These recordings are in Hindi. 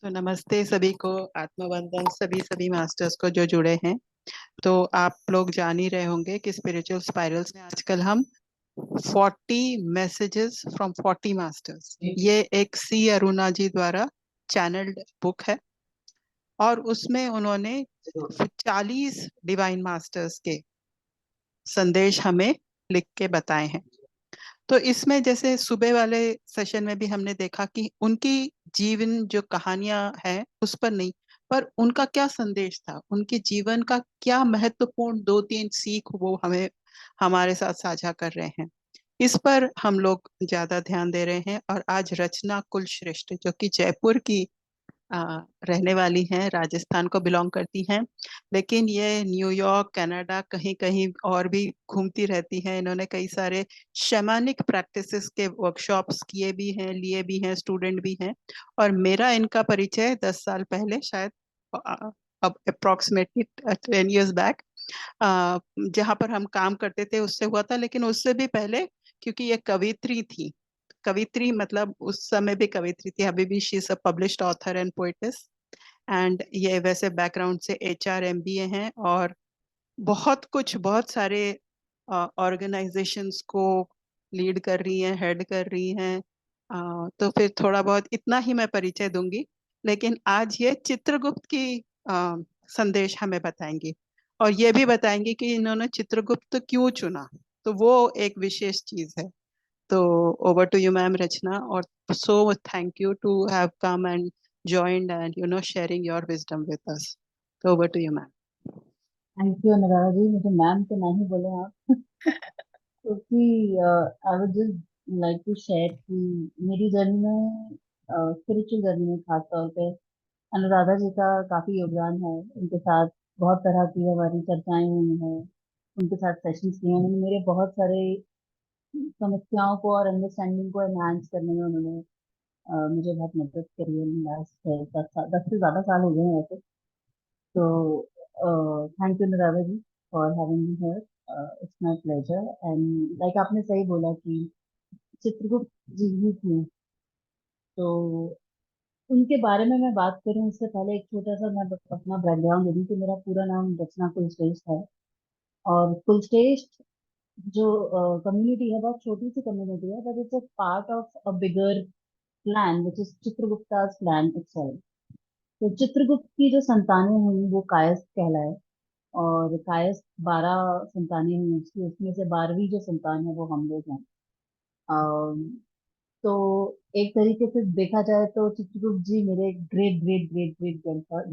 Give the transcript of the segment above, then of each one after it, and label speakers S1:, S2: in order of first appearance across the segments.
S1: तो नमस्ते सभी को। आत्मवंदन सभी सभी मास्टर्स को जो जुड़े हैं। तो आप लोग जान ही रहे होंगे कि स्पिरिचुअल स्पाइरल्स में आजकल हम 40 मैसेजेस फ्रॉम 40 मास्टर्स, ये एक सी अरुणा जी द्वारा चैनल्ड बुक है। और उसमें उन्होंने 40 डिवाइन मास्टर्स के संदेश हमें लिख के बताए हैं। तो इसमें जैसे सुबह वाले सेशन में भी हमने देखा कि उनकी जीवन जो कहानियां हैं उस पर नहीं, पर उनका क्या संदेश था, उनके जीवन का क्या महत्वपूर्ण दो तीन सीख वो हमें हमारे साथ साझा कर रहे हैं। इस पर हम लोग ज्यादा ध्यान दे रहे हैं। और आज रचना कुलश्रेष्ठ जो कि जयपुर की रहने वाली हैं, राजस्थान को बिलोंग करती हैं, लेकिन ये न्यूयॉर्क कनाडा कहीं कहीं और भी घूमती रहती हैं। इन्होंने कई सारे शैमानिक प्रैक्टिसेस के वर्कशॉप्स किए भी हैं, लिए भी हैं, स्टूडेंट भी हैं। और मेरा इनका परिचय 10 साल पहले शायद, अब अप्रोक्सीमेटली 10 years बैक, जहाँ पर हम काम करते थे उससे हुआ था। लेकिन उससे भी पहले, क्योंकि ये कवित्री थी, कवित्री मतलब उस समय भी कवित्री थी, अभी भी she is a published author and poet's. And ये वैसे बैकग्राउंड से एचआर एमबीए हैं, और बहुत कुछ, बहुत सारे ऑर्गेनाइजेशंस को लीड कर रही हैं, हेड कर रही हैं। तो फिर थोड़ा बहुत इतना ही मैं परिचय दूंगी। लेकिन आज ये चित्रगुप्त की संदेश हमें बताएंगी, और ये भी बताएंगे कि इन्होंने चित्रगुप्त क्यों चुना। तो वो एक विशेष चीज है। तो over to you, ma'am Rachna. Or so thank you to have come and joined and sharing your wisdom with us. So over to you, ma'am.
S2: Thank you Anuradha ji. मुझे मैम तो नहीं बोले आप क्योंकि I would just like to share कि मेरी जर्नी में, स्पिरिचुअल जर्नी में खास तौर पे अनुराधा जी का काफी योगदान है। उनके साथ बहुत तरह की हमारी चर्चाएं हुई हैं, उनके साथ सेशंस किए हैं। उन्होंने मेरे बहुत सारे समस्याओं को और अंडरस्टैंडिंग को एनहांस करने में उन्होंने मुझे बहुत मदद करी है। लास्ट 10 से ज्यादा साल हो गए हैं वैसे तो। Thank you Anuradha ji for having me here. It's my pleasure. And like आपने सही बोला कि चित्रगुप्त जी ही थे। तो उनके बारे में मैं बात करूं उससे पहले एक छोटा सा मैं अपना बैकग्राउंड दे दूं कि मेरा पूरा नाम रचना कुलश्रेष्ठ है। और कुलश्रेष्ठ जो कम्युनिटी है, बहुत छोटी सी कम्युनिटी है, but it's a part of a bigger clan which is Chitragupta's clan itself. तो चित्रगुप्त की जो संतानें हुई वो कायस्थ कहलाए। और कायस्थ 12 संतानें हुई उसकी, उसमें से 12वीं जो संतान है वो हम लोग हैं। अम, तो एक तरीके से देखा जाए तो चित्रगुप्त जी मेरे great great great great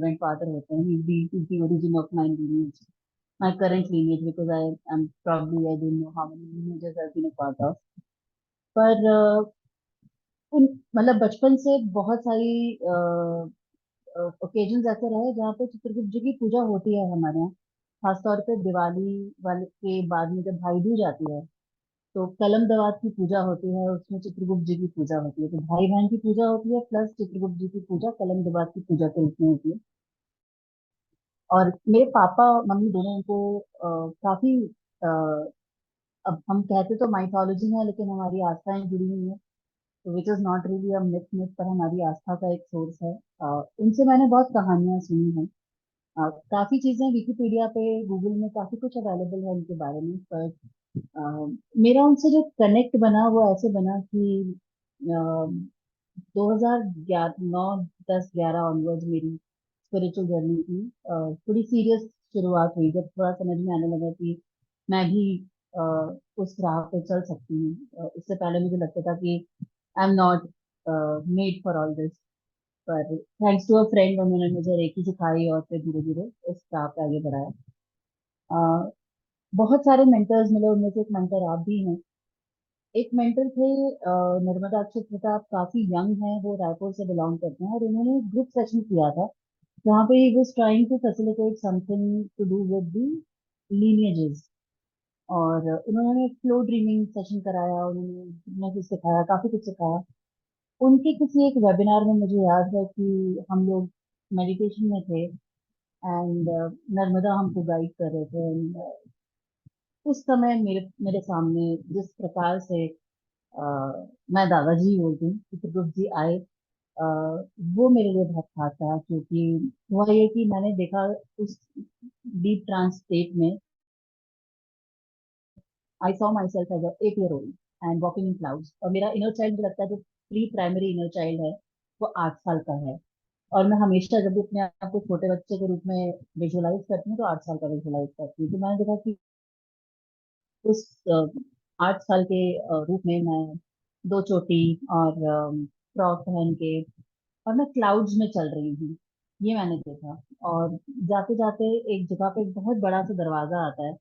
S2: grandfather होते हैं। He's the origin of my lineage, my current lineage, because I am probably, I don't know how many lineages I've been a part of. पर उन मतलब बचपन से बहुत सारी ओकेजन्स ऐसे रहे जहाँ पे चित्रगुप्त जी की पूजा होती है हमारे यहाँ। खासतौर पे दिवाली वाले के बाद में जब भाई दूज आती है तो कलम दवात की पूजा होती है, उसमें चित्रगुप्त जी की पूजा होती है। तो भाई बहन की पूजा होती है प्लस चित्रगुप्त जी की पूजा कलम दवात की पूजा के रूप में होती है। और मेरे पापा मम्मी दोनों इनको काफी अब हम कहते तो माइथोलॉजी है लेकिन हमारी आस्थाएं जुड़ी हुई हैं। तो which is not really a myth myth, पर हमारी आस्था का एक सोर्स है। उनसे मैंने बहुत कहानियां सुनी हैं। काफी चीजें विकिपीडिया पे, गूगल में काफी कुछ अवेलेबल है उनके बारे में। पर मेरा उनसे जो कनेक्ट बना वो ऐसे बना कि 2011 9 10 11 ऑनवर्ड्स मेरी स्पिरिचुअल जर्नी की थोड़ी सीरियस शुरुआत हुई, जब थोड़ा समझ में आने लगा कि मैं भी उस राह पे चल सकती हूँ। इससे पहले मुझे लगता था कि I am not made for all this. पर थैंक्स टू अ फ्रेंड उन्होंने मुझे रेकी सिखाई और फिर धीरे धीरे इस राह पे आगे बढ़ाया। अ, बहुत सारे मेंटर्स मिले, उनमें से एक मेंटर आप भी हैं। एक मेंटर थे नर्मदा अक्षत प्रताप, काफी यंग हैं वो, रायपुर से बिलोंग करते हैं। और उन्होंने ग्रुप सेशन किया था जहाँ पे ही was trying to facilitate something to do with the lineages. और उन्होंने एक फ्लो ड्रीमिंग सेशन कराया, उन्होंने कुछ सिखाया, काफी कुछ सिखाया। उनके किसी एक वेबिनार में मुझे याद है कि हम लोग मेडिटेशन में थे एंड नर्मदा हमको गाइड कर रहे थे। And, उस समय मेरे मेरे सामने जिस प्रकार से मैं दादाजी बोलती हूँ, चित्रगुप्त जी आए अ, वो मेरे लिए बहुत खास था, क्योंकि हुआ ये कि मैंने देखा उस डीप ट्रांस स्टेट में, I saw myself as 8 year old and walking in clouds. और मेरा इनर चाइल्ड, मुझे लगता है, जो प्री प्राइमरी इनर चाइल्ड है, वो 8 साल का है। और मैं हमेशा जब भी अपने आप को छोटे बच्चे के रूप में विजुअलाइज करती हूँ, तो 8 साल का विजुअलाइज करती हूँ। तो मैंने देखा कि उस 8 साल के रूप में मैं दो चोटी और फ्रॉक पहन के, और मैं क्लाउड्स में चल रही हूँ, ये मैंने देखा। और जाते जाते एक जगह पे एक बहुत बड़ा सा दरवाजा आता है।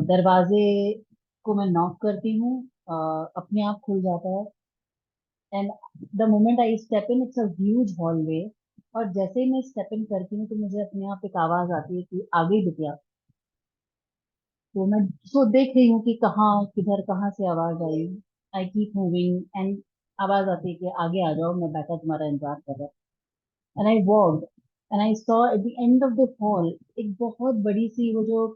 S2: दरवाजे को मैं नॉक करती हूँ, अपने आप खुल जाता है। And the moment I step in, it's a huge hallway. और जैसे ही मैं स्टेप इन करती हूँ, तो मुझे अपने आप एक आवाज आती है कि आगे बिटिया। तो मैं तो देख रही हूँ कि कहाँ किधर कहाँ से आवाज आई। आई कीप मूविंग एंड आवाज आती है कि आगे आ जाओ, मैं बैठा तुम्हारा इंतजार कर रहा। And I walked and I saw at the end of the hall एक बहुत बड़ी सी, वो जो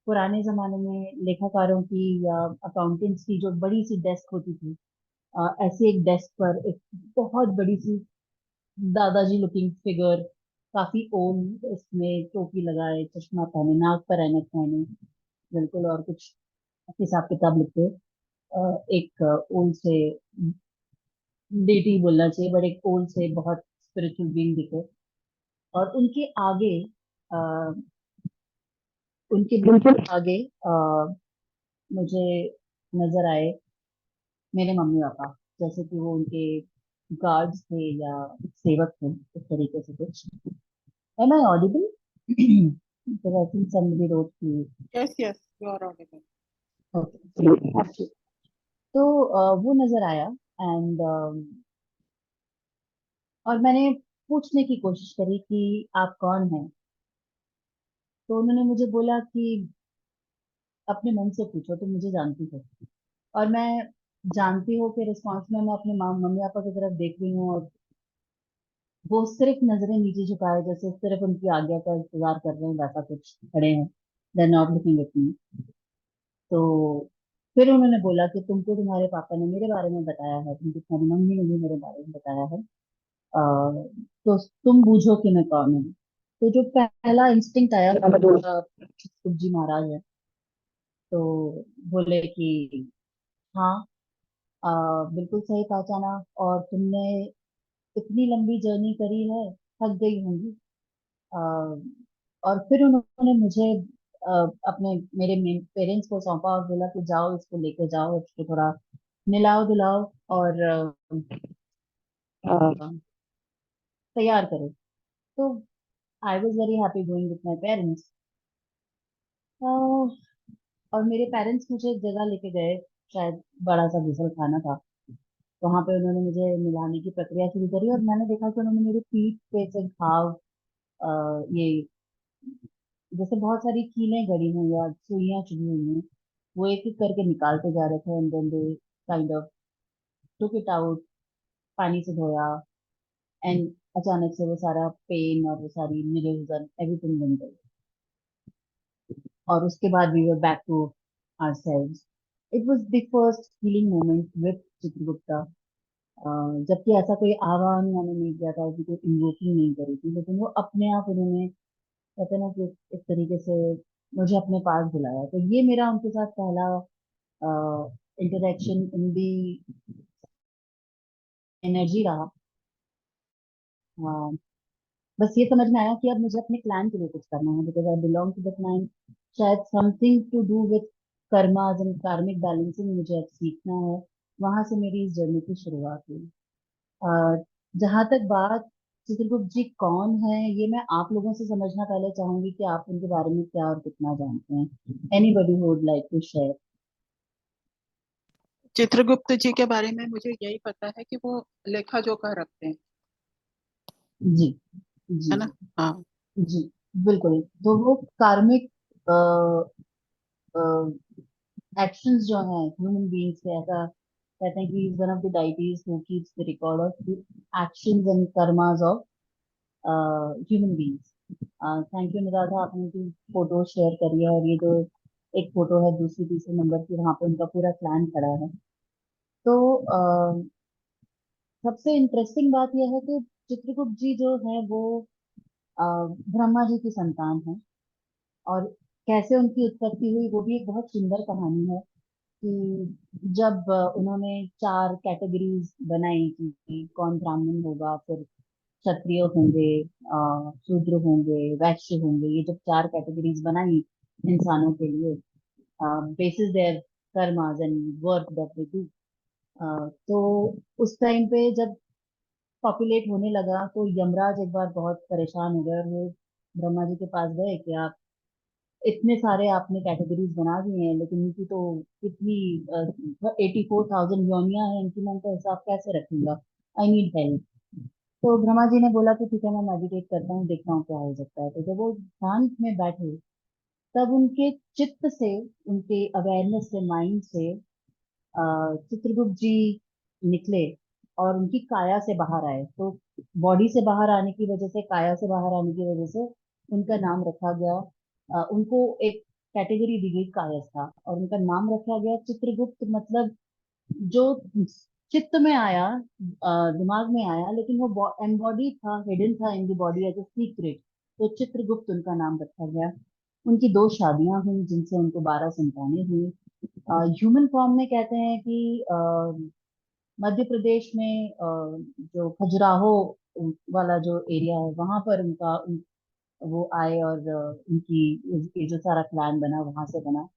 S2: पुराने जमाने में लेखाकारों की या अकाउंटेंट्स की जो बड़ी सी डेस्क होती थी, ऐसे एक डेस्क पर एक बहुत बड़ी सी दादाजी लुकिंग फिगर, काफी ओल्ड, इसमें टोपी लगाए, चश्मा पहने, नाक पर ऐनक पहने, बिल्कुल, और कुछ हिसाब किताब लिखते, एक ओल्ड से डेटी बोलना चाहिए, बट एक ओल्ड से बहुत स्पिरिचुअल बीइंग दिखे। और उनके आगे, आ, उनके बिल्कुल आगे, मुझे नजर आए मेरे मम्मी पापा, जैसे कि वो उनके गार्ड्स थे या सेवक थे, इस तरीके से कुछ। Am I audible? because I think somebody wrote to
S1: Yes, yes, you are audible.
S2: okay. तो वो नजर आया। एंड और मैंने पूछने की कोशिश करी कि आप कौन हैं। तो उन्होंने मुझे बोला कि अपने मन से पूछो, तुम मुझे जानती हो। और मैं जानती हो के रिस्पॉन्स में मैं अपने मम्मी पापा की तरफ देख रही हूँ, और वो सिर्फ नजरें नीचे झुकाए, जैसे सिर्फ उनकी आज्ञा का इंतजार कर रहे हैं, वैसा कुछ खड़े हैं। They not looking at me. तो फिर उन्होंने बोला कि तुमको तुम्हारे पापा ने मेरे बारे में बताया है, तुमको तुम्हारी मम्मी ने भी मेरे बारे में बताया है, तो तुम बूझो कि मैं कौन हूँ। तो जो पहला इंस्टिंक्ट आया, मैंने बोला शिव जी महाराज है। तो बोले कि हाँ, बिल्कुल सही पहचाना, और तुमने इतनी लंबी जर्नी करी है, थक गई होंगी। अ, और फिर उन्होंने मुझे अपने मेरे पेरेंट्स को सौंपा और बोला कि जाओ, इसको लेके जाओ, इसको थोड़ा निलाओ धुलाओ और अ, तैयार करो। तो I was very happy going with my parents. और मेरे पेरेंट्स मुझे एक जगह लेके गए, शायद बड़ा सा घुसल खाना था। वहां पे उन्होंने मुझे मिलाने की प्रक्रिया शुरू करी, और मैंने देखा कि उन्होंने मेरी पीठ पे से घाव, ये जैसे बहुत सारी कीलें गड़ी हुई या सुइयां चुभी हुई हैं, वो एक एक करके निकालते जा रहे थे। And then they kind of took it out, पानी से धोया, एंड अचानक से वो सारा पेन और वो सारी निडल्स एंड एवरीथिंग बन गई। और उसके बाद we were back to ourselves. It was the first healing moment with Chitragupta. जबकि ऐसा कोई आह्वान मैंने नहीं किया था, उनकी कोई इन्वोकिंग नहीं करी थी, लेकिन वो अपने आप उन्होंने, कहते हैं ना कि एक तरीके से मुझे अपने पास बुलाया। तो ये मेरा उनके साथ पहला इंटरेक्शन इन दी एनर्जी रहा। अ, बस ये समझ में आया कि अब मुझे अपने क्लैन के लिए कुछ करना है, because I belong to the clan. शायद something to do with karmas and karmic balancing मुझे अब सीखना है। वहां से मेरी इस जर्नी की शुरुआत हुई। जहां तक बात चित्रगुप्त जी कौन है, ये मैं आप लोगों से समझना पहले चाहूंगी कि आप उनके बारे में क्या और कितना जानते हैं। Anybody would like to share?
S1: Chitragupta ji के बारे में मुझे यही पता है कि वो लेखा जोखा रखते हैं,
S2: जी जी
S1: है ना। हाँ।
S2: जी, बिल्कुल। तो वो कार्मिक एक्शंस जो हैं ह्यूमन बीइंग्स के, ऐसा कहते हैं कि is one of the deities who keeps the record of the actions and karmas of human beings. Thank you Anuradha, आपने उनकी फोटो शेयर करी है, और ये जो एक फोटो है दूसरी तीसरे नंबर की, वहां पे उनका पूरा क्लैन खड़ा है। तो सबसे इंटरेस्टिंग बात यह है कि चित्रगुप्त जी जो है वो ब्रह्मा जी की संतान है। और कैसे उनकी उत्पत्ति हुई वो भी एक बहुत सुंदर कहानी है। कि जब उन्होंने चार कैटेगरीज बनाई कि कौन ब्राह्मण होगा, फिर क्षत्रिय होंगे, शूद्र होंगे, वैश्य होंगे, ये जब चार कैटेगरीज बनाई इंसानों के लिए, basis their karmas and work that they do. तो उस टाइम पे जब पॉपुलेट होने लगा तो यमराज एक बार बहुत परेशान हो गए और वो ब्रह्मा जी के पास गए कि आप इतने सारे आपने कैटेगरीज बना दिए हैं, लेकिन इनकी तो कितनी 84,000 योनियां हैं, इनकी मैं उनका हिसाब कैसे रखूंगा, आई नीड हेल्प। तो ब्रह्मा जी ने बोला कि ठीक है, मैं मेडिटेट करता हूँ, देखता हूँ क्या हो सकता है। तो जब वो ध्यान में बैठे तब उनके चित्त से, उनके अवेयरनेस से, माइंड से चित्रगुप्त जी निकले और उनकी काया से बाहर आए। तो बॉडी से बाहर आने की वजह से, काया से बाहर आने की वजह से उनका नाम रखा गया। उनको एक कैटेगरी दी गई कायस्था, और उनका नाम रखा गया चित्रगुप्त। मतलब जो चित्त में आया, दिमाग में आया, लेकिन वो एम्बॉडी था, हिडन था in the body as a secret. तो चित्रगुप्त उनका नाम रखा गया। उनकी दो शादियां हुई जिनसे उनको 12 संतानें हुई। ह्यूमन फॉर्म में कहते हैं कि मध्य प्रदेश में जो खजुराहो वाला जो एरिया है वहां पर वो आए, और उनकी ये जो सारा क्लैन बना वहां से बना।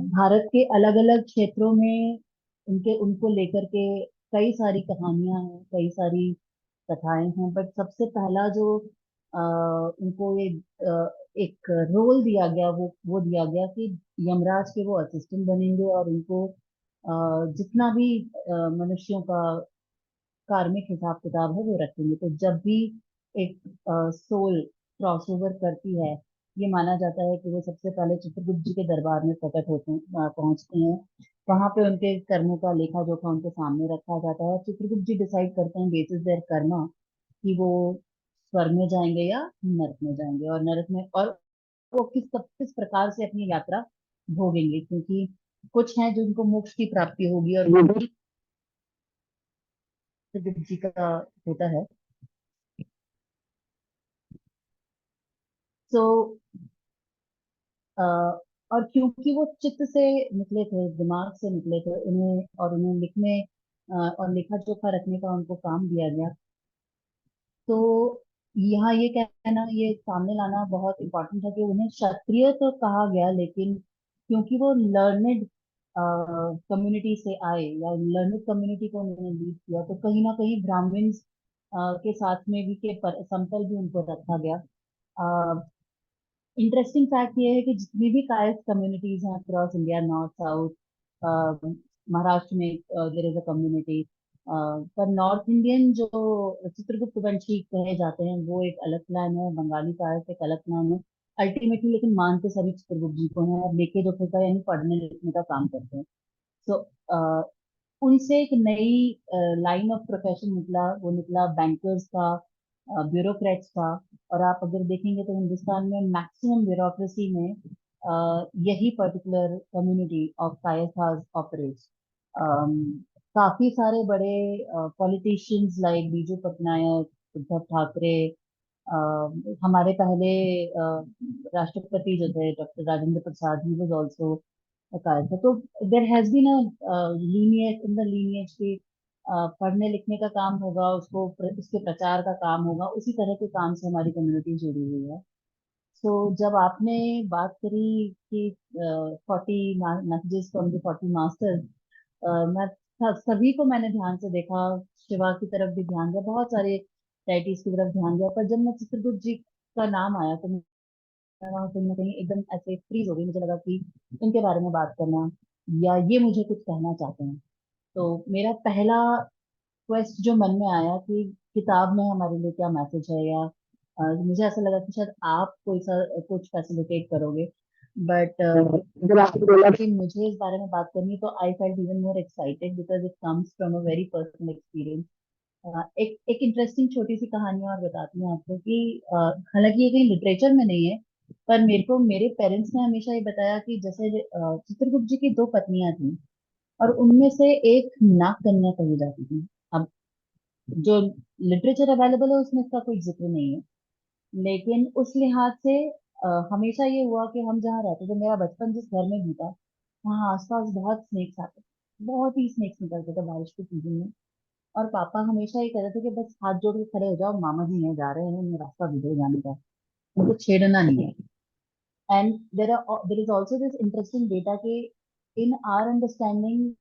S2: भारत के अलग अलग क्षेत्रों में उनके उनको लेकर के कई सारी कहानियां हैं, कई सारी कथाएं हैं। बट सबसे पहला जो उनको ये एक रोल दिया गया, वो दिया गया कि यमराज के वो असिस्टेंट बनेंगे और उनको जितना भी मनुष्यों का कार्मिक हिसाब किताब है वो रखेंगे। तो जब भी एक सोल क्रॉस ओवर करती है, ये माना जाता है कि वो सबसे पहले चित्रगुप्त जी के दरबार में प्रकट होते हैं, पहुंचते हैं। वहां पे उनके कर्मों का लेखा जोखा उनके सामने रखा जाता है। चित्रगुप्त जी डिसाइड करते हैं बेसिस देयर कर्मा कि वो स्वर्ग में जाएंगे या नरक में जाएंगे, और नरक में, और वो किस प्रकार से अपनी यात्रा भोगेंगे। क्योंकि कुछ हैं जिनको मोक्ष की प्राप्ति होगी, और वो भी चित्रगुप्त जी का होता है। सो और क्योंकि वो चित्त से निकले थे, दिमाग से निकले थे, उन्हें लिखने और लेखा जोखा रखने का उनको काम दिया गया। तो यहाँ ये कहना, ये सामने लाना बहुत इम्पोर्टेंट है कि उन्हें क्षत्रिय तो कहा गया, लेकिन क्योंकि वो लर्नेड कम्युनिटी से आए, या लर्नेड कम्युनिटी को उन्होंने लीड किया, तो कहीं ना कहीं ब्राह्मण्स के साथ में भी समतल भी उनको रखा गया। इंटरेस्टिंग फैक्ट ये है कि जितनी भी कायस्थ कम्युनिटीज हैं across India, north south, Maharashtra में देयर इज अ कम्युनिटी, पर नॉर्थ इंडियन जो चित्रगुप्त वंशी कहे जाते हैं वो एक अलग क्लैन है, बंगाली कायस्थ एक अलग क्लैन है। अल्टीमेटली लेकिन मानते सभी चित्रगुप्त जी को हैं, और लेके जो का यानी पढ़ने लिखने का काम करते हैं। सो उनसे एक नई लाइन ऑफ प्रोफेशन निकला, वो निकला बैंकर्स का, ब्यूरोक्रेट्स का। और आप अगर देखेंगे तो हिंदुस्तान में मैक्सिमम ब्यूरोक्रेसी में यही particular community of Kayasthas operates. काफी सारे बड़े पॉलिटिशियंस लाइक बीजू पटनायक, उद्धव ठाकरे, हमारे पहले राष्ट्रपति जो थे doctor Rajendra Prasad, he was also बताया था। तो there has been a lineage in the lineage की पढ़ने लिखने का काम होगा, उसके प्रचार का काम होगा, उसी तरह के काम से हमारी कम्युनिटी जुड़ी हुई है। सो जब आपने बात करी कि 40 मैसेजेस फ्रॉम द 40 मास्टर्स, मैं सभी को मैंने ध्यान से देखा, शिवा की तरफ भी ध्यान दिया, बहुत सारे डाइटिस की तरफ ध्यान दिया, पर जब मैं चित्रगुप्त जी का नाम आया तो मैं वहाँ कहीं ना कहीं एकदम ऐसे फ्रीज हो गई। मुझे लगा कि इनके बारे में बात करना, या ये मुझे कुछ कहना चाहते हैं। तो मेरा पहला क्वेस्ट जो मन में आया कि किताब में हमारे लिए क्या मैसेज है, या मुझे ऐसा लगा कि शायद आप कोई सा कुछ फैसिलिटेट करोगे। बट जब आपने बोला कि मुझे इस बारे में बात करनी, तो I felt even more excited because it comes from a very personal experience. एक एक इंटरेस्टिंग छोटी सी कहानी और बताती हूँ आपको कि हालांकि ये कहीं लिटरेचर में नहीं है, पर मेरे को मेरे पेरेंट्स ने हमेशा ये बताया कि जैसे चित्रगुप्त जी की दो पत्नियां थी, और उनमें से एक नाग कन्या कही जाती थी। अब जो लिटरेचर अवेलेबल है उसमें इसका कोई जिक्र नहीं है। लेकिन उस लिहाज से हमेशा ये हुआ कि हम जहाँ रहते थे, मेरा बचपन जिस घर में बीता, वहाँ आसपास बहुत स्नेक्स आते थे, बहुत ही स्नेक्स निकलते थे बारिश के सीजन में। और पापा हमेशा ये कहते थे कि बस हाथ जोड़ के खड़े हो जाओ, मामा जी नहीं जा रहे हैं, उन्हें रास्ता दीजिए जाने का, उनको छेड़ना नहीं है। And there is also this interesting data कि इन आर अंडरस्टैंडिंग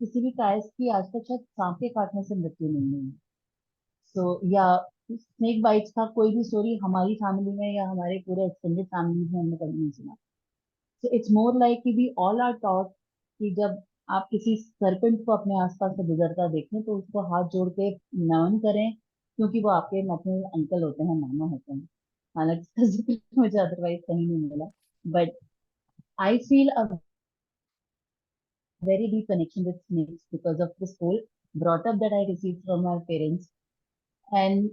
S2: किसी भी कायस की आज तक शायद सांप के काटने से मृत्यु नहीं हुई। सो या स्नेक बाइट्स का कोई भी स्टोरी हमारी फैमिली में या हमारे पूरे एक्सटेंडेड फैमिली में हमने कभी नहीं सुना। सो इट्स मोर लाइक कि वी ऑल आर टॉट कि जब आप किसी सर्पेंट को अपने आसपास से गुजरता देखें तो उसको हाथ जोड़ के नमन करें, क्योंकि वो आपके मैटरनल अंकल होते हैं, मामा होते हैं। हालांकि इसका जिक्र मुझे अदरवाइज कहीं नहीं मिला, but I feel a very deep connection with snakes because of this whole brought up that I received from my parents. And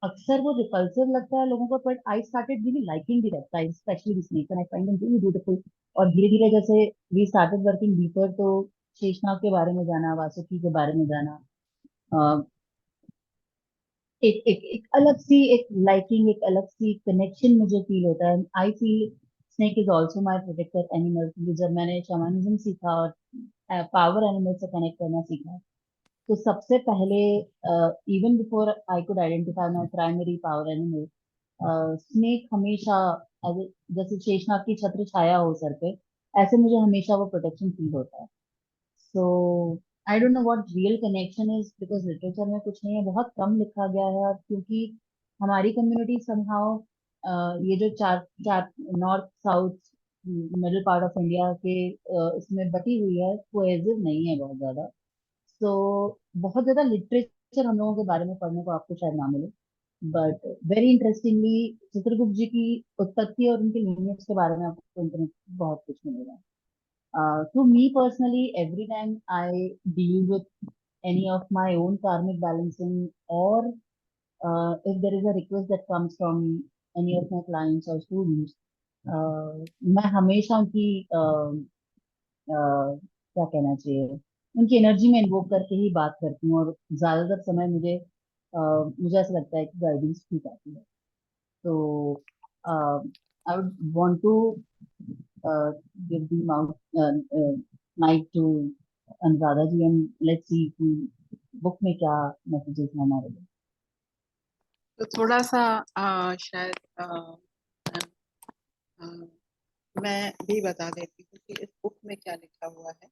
S2: अक्सर वो रिपल्सिव लगता है लोगों को, but I started really liking the reptiles, specially the snakes, and I find them really beautiful. और धीरे धीरे जैसे वी स्टार्टेड वर्किंग डीपर, तो शेषनाग के बारे में जाना, वासुकी के बारे में जाना, अ, एक अलग सी एक लाइकिंग, एक अलग सी कनेक्शन मुझे फील होता है। I feel snake is also my protector animal, क्योंकि जब मैंने शमानिज्म सीखा और पावर एनिमल से कनेक्ट करना सीखा, तो सबसे पहले even before I could identify my primary power animal, snake हमेशा जैसे शेषनाग की छत्र छाया हो सर पे, ऐसे मुझे हमेशा वो प्रोटेक्शन फील होता है। So I don't know what real connection is, because literature में कुछ नहीं है, बहुत कम लिखा गया है। और क्योंकि हमारी कम्युनिटी समहाउ ये जो चार चार north south middle part of India के इसमें बटी हुई है, कोहेसिव नहीं है बहुत ज्यादा। सो बहुत ज्यादा लिटरेचर हम लोगों के बारे में पढ़ने को आपको शायद ना मिले, बट वेरी इंटरेस्टिंगली चित्रगुप्त जी की उत्पत्ति और उनके लिनियज के बारे में आपको इंटरनेट पर बहुत कुछ मिलेगा। To me personally, every time I deal with any of my own karmic balancing, or if there is a request that comes from any of my clients or students, मैं हमेशा उनकी क्या कहना चाहिए, उनकी एनर्जी में इन्वोक करके ही बात करती हूँ, और ज्यादातर समय मुझे ऐसा लगता है कि गाइडेंस ठीक आती है। तो I would want to give the mic to Anuradha ji, and let's see कि बुक में क्या मैसेजेस हैं हमारे लिए।
S1: तो थोड़ा सा शायद अ, मैं भी बता देती हूँ कि इस बुक में क्या लिखा हुआ है।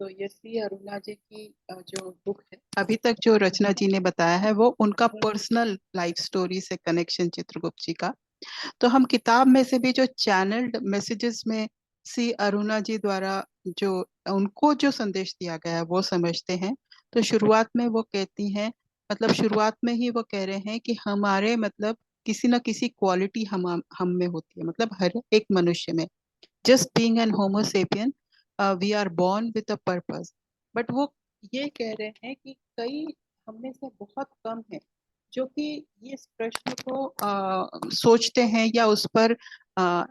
S1: तो ये सी अरुणा जी की जो बुक है, अभी तक जो रचना जी ने बताया है वो उनका पर्सनल लाइफ स्टोरी से कनेक्शन चित्रगुप्त जी का। तो हम किताब में से भी जो चैनल्ड मैसेजेस में सी अरुणा जी द्वारा जो उनको जो संदेश दिया गया है वो समझते हैं। तो शुरुआत में वो कहती हैं, मतलब शुरुआत में ही वो कह रहे हैं कि हमारे मतलब किसी ना किसी क्वालिटी हम में होती है, मतलब हर एक मनुष्य में, just being an homo sapien we are born with a purpose. But वो ये कह रहे हैं कि कई हम में से बहुत कम है जो कि ये इस प्रश्न को सोचते हैं या उस पर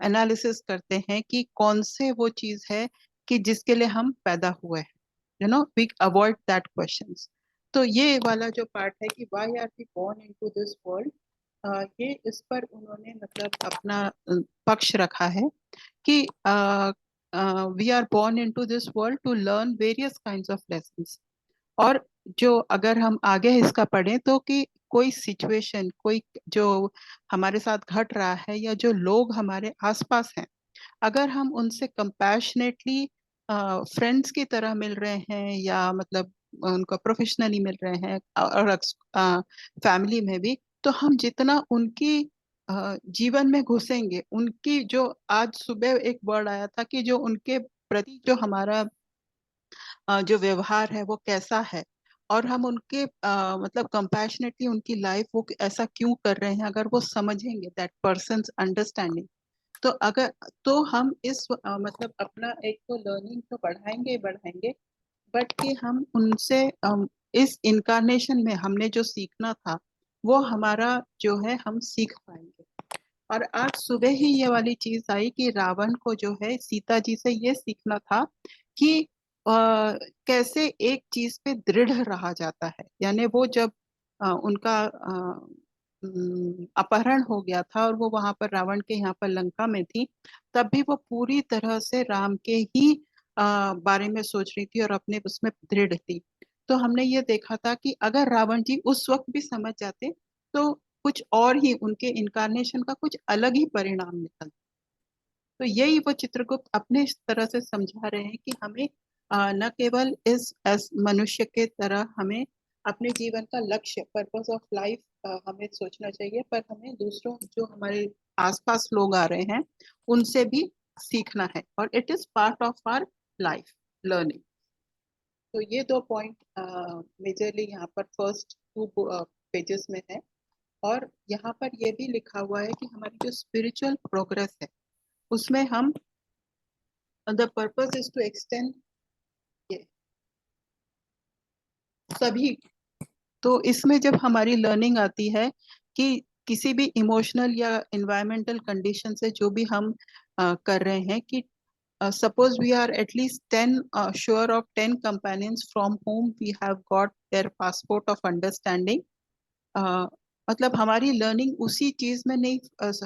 S1: एनालिसिस करते हैं कि कौन से वो चीज है कि जिसके लिए हम पैदा हुए हैं। We avoid that questions. तो ये वाला जो पार्ट है कि why are we born into this world, ये इस पर उन्होंने मतलब अपना पक्ष रखा है कि we are born into this world to learn various kinds of lessons. और जो अगर हम आगे इसका पढ़ें तो कि कोई सिचुएशन, कोई जो हमारे साथ घट रहा है या जो लोग हमारे आसपास हैं, अगर हम उनसे कंपैशनेटली फ्रेंड्स की तरह मिल रहे हैं या मतलब उनको प्रोफेशनली मिल रहे हैं और फैमिली में भी, तो हम जितना उनकी जीवन में घुसेंगे, उनकी जो आज सुबह एक वर्ड आया था कि जो उनके प्रति जो हमारा जो व्यवहार है वो कैसा है, और हम उनके मतलब कंपैशनेटली उनकी लाइफ वो ऐसा क्यों कर रहे हैं, अगर वो समझेंगे दैट पर्सन्स अंडरस्टैंडिंग, तो अगर तो हम इस मतलब अपना एक तो लर्निंग तो बढ़ाएंगे ही बढ़ाएंगे, बट कि हम उनसे इस इनकारनेशन में हमने जो सीखना था वो हमारा जो है हम सीख पाएंगे। और आज सुबह ही ये वाली चीज आई कि रावण को जो है सीता जी से ये सीखना था कि कैसे एक चीज पे दृढ़ रहा जाता है। यानी वो जब उनका अपहरण हो गया था और वो वहां पर रावण के यहाँ पर लंका में थी, तब भी वो पूरी तरह से राम के ही बारे में सोच रही थी और अपने उसमें दृढ़ थी। तो हमने ये देखा था कि अगर रावण जी उस वक्त भी समझ जाते तो कुछ और ही उनके इनकारनेशन का कुछ अलग ही परिणाम निकलता। तो यही वो चित्रगुप्त अपने इस तरह से समझा रहे हैं कि हमें न केवल इस मनुष्य के तरह हमें अपने जीवन का लक्ष्य, पर्पस ऑफ लाइफ हमें सोचना चाहिए, पर हमें दूसरों जो हमारे आसपास लोग आ रहे हैं उनसे भी सीखना है, और it is part of our life learning. तो ये दो पॉइंट मेजरली यहाँ पर फर्स्ट टू पेजेस में है। और यहाँ पर ये भी लिखा हुआ है कि हमारी जो स्पिरिचुअल प्रोग्रेस है उसमें हम the purpose is to extend सभी। तो इसमें जब हमारी लर्निंग आती है कि किसी भी इमोशनल या इन्वायरमेंटल कंडीशन से जो भी हम कर रहे हैं, कि suppose we are at least 10 sure of 10 companions from whom we have got their passport of understanding। मतलब हमारी लर्निंग उसी चीज में नहीं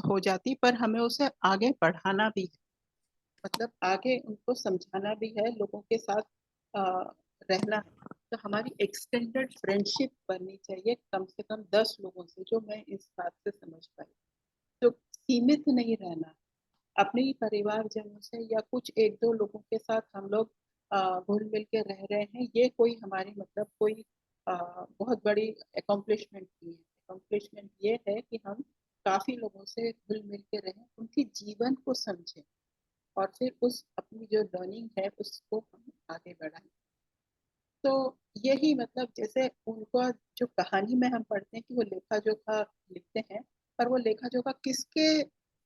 S1: हो जाती, पर हमें उसे आगे बढ़ाना भी है, मतलब आगे उनको समझाना भी है, लोगों के साथ रहना है। तो हमारी एक्सटेंडेड फ्रेंडशिप बननी चाहिए कम से कम 10 लोगों से, जो मैं इस बात से समझ पाई। तो सीमित नहीं रहना, अपने ही परिवारजनों से या कुछ एक दो लोगों के साथ हम लोग घुल मिल के रह रहे हैं, ये कोई हमारी मतलब कोई बहुत बड़ी अकॉम्प्लिशमेंट नहीं है। अकॉम्प्लिशमेंट ये है कि हम काफी लोगों से घुल मिल के रहें, उनके जीवन को समझें और फिर उस अपनी जो लर्निंग है उसको हम आगे बढ़ाएं। तो यही मतलब जैसे उनका जो कहानी में हम पढ़ते हैं कि वो लेखा जोखा लिखते हैं, पर वो लेखा जोखा किसके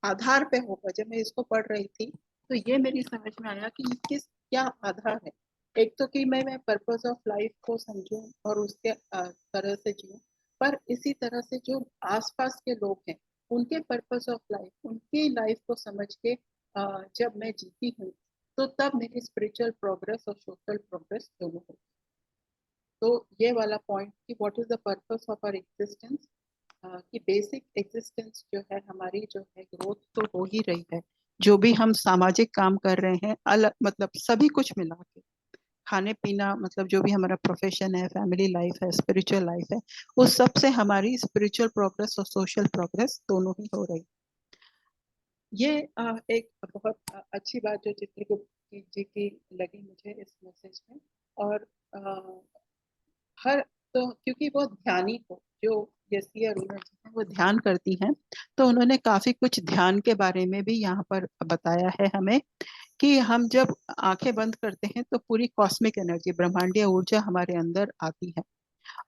S1: आधार पे होगा। जब मैं इसको पढ़ रही थी तो ये मेरी समझ में आया कि ये किस क्या आधार है। एक तो कि मैं पर्पस ऑफ लाइफ को समझूं और उसके तरह से जीऊं, पर इसी तरह से जो आसपास के लोग हैं उनके पर्पस ऑफ लाइफ, उनकी लाइफ को समझ के जब मैं जीती हूँ तो तब मेरी स्पिरिचुअल प्रोग्रेस और सोशल प्रोग्रेस दोनों होती। तो ये वाला पॉइंट कि what is the purpose of our existence, कि बेसिक एग्जिस्टेंस जो है हमारी जो है ग्रोथ तो हो ही रही है। जो भी हम सामाजिक काम कर रहे हैं अलग मतलब सभी कुछ मिला के, खाने पीना मतलब जो भी हमारा प्रोफेशन है, फैमिली लाइफ है, स्पिरिचुअल लाइफ है, उस सब से हमारी स्पिरिचुअल प्रोग्रेस और सोशल प्रोग्रेस दोनों ही हो रही। ये एक बहुत अच्छी बात जो चित्रगुप्त जी की लगी मुझे इस मैसेज में। और हर तो क्योंकि वो ध्यानी को जो यसी अरुणा जी हैं वो ध्यान करती हैं, तो उन्होंने काफी कुछ ध्यान के बारे में भी यहाँ पर बताया है हमें, कि हम जब आंखें बंद करते हैं तो पूरी कॉस्मिक एनर्जी, ब्रह्मांडीय ऊर्जा हमारे अंदर आती है।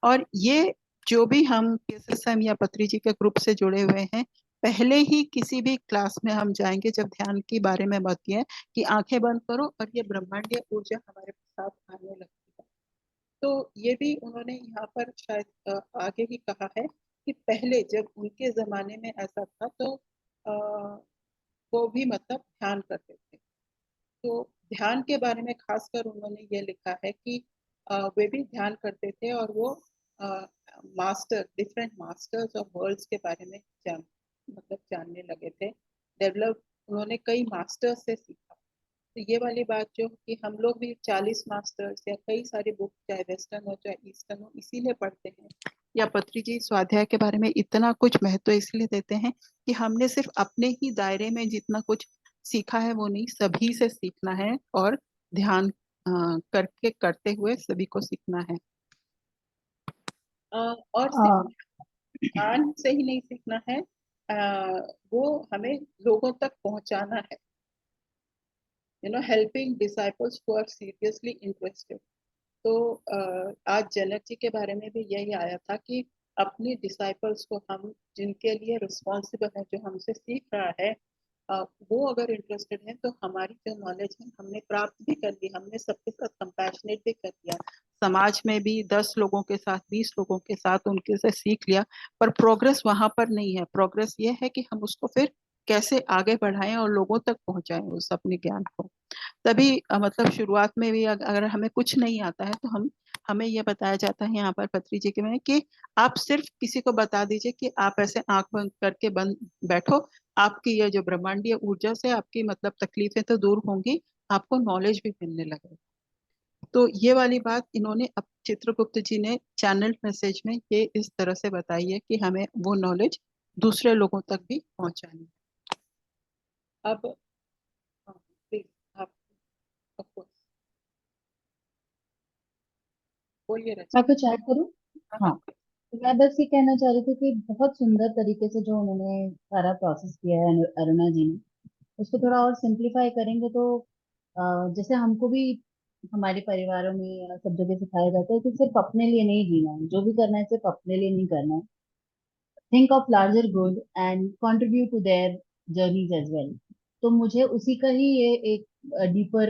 S1: और ये जो भी हम केएसएसएम या पत्री जी के ग्रुप से जुड़े हुए हैं, पहले ही किसी भी क्लास में हम जाएंगे जब ध्यान के बारे में बात है कि आंखें बंद करो और ये ब्रह्मांडीय ऊर्जा हमारे साथ आने लगती है। तो ये भी उन्होंने यहाँ पर शायद आगे ही कहा है कि पहले जब उनके जमाने में ऐसा था तो वो भी मतलब ध्यान करते थे। तो ध्यान के बारे में खासकर उन्होंने ये लिखा है कि वे भी ध्यान करते थे और वो मास्टर डिफरेंट मास्टर्स और वर्ल्ड्स के बारे में मतलब जानने लगे थे, डेवलप। उन्होंने कई मास्टर्स से सीखा। तो ये वाली बात जो कि हम लोग भी 40 मास्टर्स या कई सारी बुक चाहे वेस्टर्न हो चाहे ईस्टर्न हो इसीलिए पढ़ते हैं, या पत्री जी स्वाध्याय के बारे में इतना कुछ महत्व इसलिए देते हैं कि हमने सिर्फ अपने ही दायरे में जितना कुछ सीखा है वो नहीं, सभी से सीखना है और ध्यान करके करते हुए सभी को सीखना है। और सिर्फ
S2: हाँ।
S1: ध्यान से ही नहीं सीखना है, वो हमें लोगों तक पहुंचाना है, helping disciples who are seriously interested. तो आज जनक जी के बारे में भी यही आया था कि अपने डिसाइपल्स को हम जिनके लिए रिस्पॉन्सिबल है, जो हमसे सीख रहा है, वो अगर इंटरेस्टेड है तो हमारी जो नॉलेज है हमने प्राप्त भी कर ली, हमने सबके साथ कंपैशनेट भी कर लिया, समाज में भी 10 लोगों के साथ 20 लोगों के साथ उनके से सीख लिया, पर प्रोग्रेस वहां पर नहीं है। प्रोग्रेस ये है कि हम उसको फिर कैसे आगे बढ़ाएं और लोगों तक पहुंचाएं उस अपने ज्ञान को। तभी मतलब शुरुआत में भी अगर हमें कुछ नहीं आता है तो हमें ये बताया जाता है यहाँ पर पत्री जी के में कि आप सिर्फ किसी को बता दीजिए कि आप ऐसे आंख बंद करके बंद बैठो, आपकी ये जो ब्रह्मांडीय ऊर्जा से आपकी मतलब तकलीफें तो दूर होंगी, आपको नॉलेज भी मिलने लगेगा। तो ये वाली बात इन्होंने अब चित्रगुप्त जी ने चैनल मैसेज में ये इस तरह से बताई है कि हमें वो नॉलेज दूसरे लोगों तक भी पहुंचानी है। अब प्लीज आप of course, बोलिए
S2: मैं
S1: रचना।
S2: कुछ ऐड करूँ?
S1: हाँ
S2: हाँ,
S1: हाँ।
S2: तो मैं बस ये कहना चाह रही थी कि बहुत सुंदर तरीके से जो उन्होंने सारा प्रोसेस किया है अरुणा जी ने, उसको थोड़ा और सिंप्लीफाई करेंगे तो जैसे हमको भी हमारे परिवारों में या सब जगह सिखाया जाता है कि सिर्फ अपने लिए नहीं जीना है, जो भी करना है सिर्फ अपने लिए नहीं करना है। Think of larger good and contribute to their journeys as well. तो मुझे उसी का ही ये एक डीपर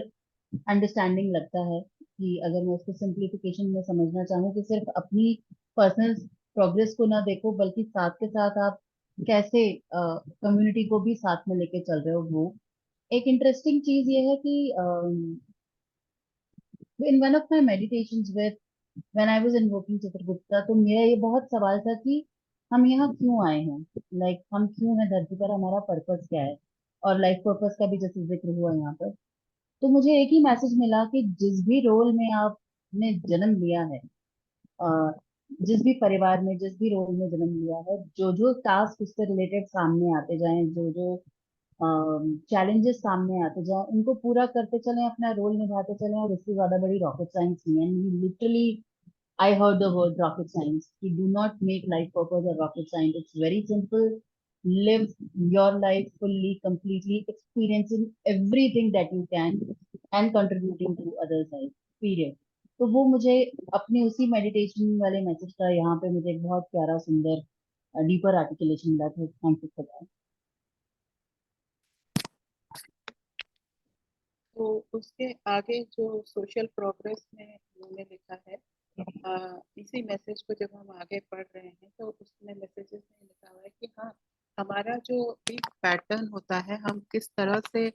S2: अंडरस्टैंडिंग लगता है कि अगर मैं उसको सिंप्लीफिकेशन में समझना चाहूँ कि सिर्फ अपनी पर्सनल प्रोग्रेस को ना देखो, बल्कि साथ के साथ आप कैसे कम्युनिटी को भी साथ में लेके चल रहे हो। वो एक इंटरेस्टिंग चीज ये है कि in one of my meditations with when I was invoking Chitragupta, तो मेरा ये बहुत सवाल था कि हम यहाँ क्यों आए हैं, लाइक हम क्यों हैं धरती पर, हमारा पर्पस क्या है। और लाइफ पर्पस का भी जैसे जिक्र हुआ यहाँ पर, तो मुझे एक ही मैसेज मिला कि जिस भी रोल में आपने जन्म लिया है, अ, जिस भी परिवार में जिस भी रोल में जन्म लिया है, जो जो टास्क उससे रिलेटेड सामने आते जाएं, जो जो चैलेंजेस सामने आते जाएं, उनको पूरा करते चलें, अपना रोल निभाते चलें। और इससे ज्यादा बड़ी रॉकेट साइंस नहीं है। Literally I heard the word rocket science. You do not make life purpose or rocket science. It's very simple. Live your life fully, completely, experiencing everything that you can and contributing to others' life. Period. तो वो मुझे अपने उसी मेडिटेशन वाले मैसेज का यहाँ पे मुझे एक बहुत प्यारा सुंदर डीपर आर्टिकुलेशन मिला था। Thank you for that.
S1: तो उसके आगे जो सोशल प्रोग्रेस में उन्होंने लिखा है, इसी मैसेज को जब हम आगे पढ़ रहे हैं तो उसमें मैसेजेस में लिखा हुआ है कि हाँ, हमारा जो एक पैटर्न होता है, हम किस तरह से